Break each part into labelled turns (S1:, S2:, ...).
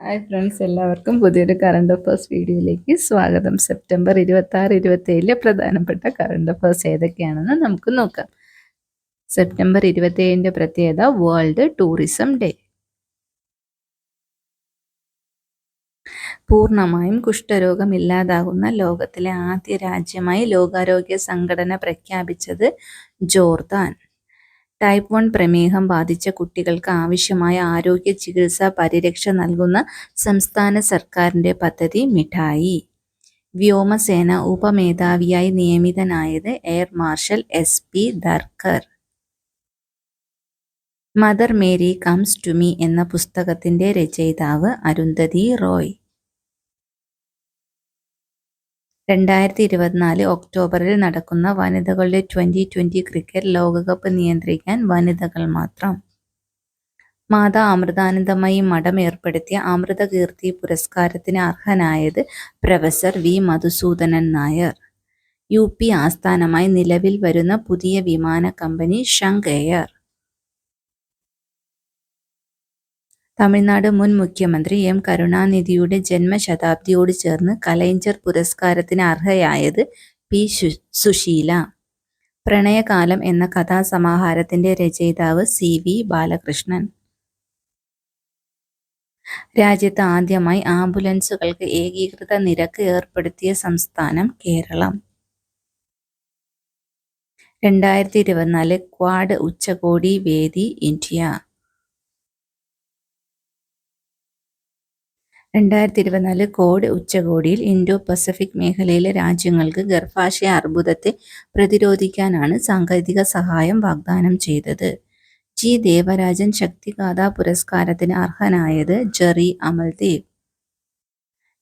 S1: Hi friends, എല്ലാവർക്കും പുതിയൊരു current affairs വീഡിയോയിലേക്ക് സ്വാഗതം. സെപ്റ്റംബർ 26, 27 പ്രധാനപ്പെട്ട കറണ്ട് അഫേഴ്സ് ഏതൊക്കെയാണെന്ന് നമുക്ക് നോക്കാം. സെപ്റ്റംബർ 27 പ്രത്യേകത വേൾഡ് ടൂറിസം ഡേ. പൂർണ്ണമായും കുഷ്ഠരോഗം ഇല്ലാതാകുന്ന ലോകത്തിലെ ആദ്യ രാജ്യമായി ലോകാരോഗ്യ സംഘടന പ്രഖ്യാപിച്ചത് ജോർദാൻ. ടൈപ്പ് 1 പ്രമേഹം ബാധിച്ച കുട്ടികൾക്ക് ആവശ്യമായ ആരോഗ്യ ചികിത്സാ പരിരക്ഷ നൽകുന്ന സംസ്ഥാന സർക്കാരിൻ്റെ പദ്ധതി മിഠായി. വ്യോമസേന ഉപമേധാവിയായി നിയമിതനായത് air marshal SP Dharkar. Mother Mary comes to me എന്ന പുസ്തകത്തിൻ്റെ രചയിതാവ് അരുന്ധതി റോയ്. 2024 ഒക്ടോബറിൽ നടക്കുന്ന വനിതകളുടെ 2020 ക്രിക്കറ്റ് ലോകകപ്പ് നിയന്ത്രിക്കാൻ വനിതകൾ മാത്രം. മാതാ അമൃതാനന്ദമയി മഠം ഏർപ്പെടുത്തിയ അമൃതകീർത്തി പുരസ്കാരത്തിന് അർഹനായത് professor V Madhusudanan Nair. UP ആസ്ഥാനമായി നിലവിൽ വരുന്ന പുതിയ വിമാന കമ്പനി ഷങ്ക് എയർ. തമിഴ്നാട് മുൻ മുഖ്യമന്ത്രി M കരുണാനിധിയുടെ ജന്മശതാബ്ദിയോട് ചേർന്ന് കലൈഞ്ജർ പുരസ്കാരത്തിന് അർഹയായത് P സുശീല. പ്രണയകാലം എന്ന കഥാസമാഹാരത്തിൻ്റെ രചയിതാവ് CV ബാലകൃഷ്ണൻ. രാജ്യത്ത് ആദ്യമായി ആംബുലൻസുകൾക്ക് ഏകീകൃത നിരക്ക് ഏർപ്പെടുത്തിയ സംസ്ഥാനം കേരളം. 2024 ക്വാഡ് ഉച്ചകോടി വേദി ഇന്ത്യ. 2024 ക്വാഡ് ഉച്ചകോടിയിൽ ഇൻഡോ പസഫിക് മേഖലയിലെ രാജ്യങ്ങൾക്ക് ഗർഭാശയ അർബുദത്തെ പ്രതിരോധിക്കാനാണ് സാങ്കേതിക സഹായം വാഗ്ദാനം ചെയ്തത്. G ദേവരാജൻ ശക്തിഗാഥ പുരസ്കാരത്തിന് അർഹനായത് ജെറി അമൽദേവ്.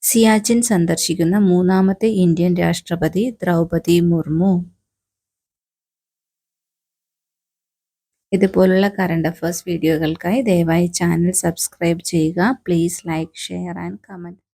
S1: സിയാച്ചിൻ സന്ദർശിക്കുന്ന മൂന്നാമത്തെ ഇന്ത്യൻ രാഷ്ട്രപതി ദ്രൗപദി മുർമു. ഇതുപോലുള്ള കറണ്ട് അഫേഴ്സ് വീഡിയോകൾക്കായി ദയവായി ചാനൽ സബ്സ്ക്രൈബ് ചെയ്യുക. Please like, share and comment.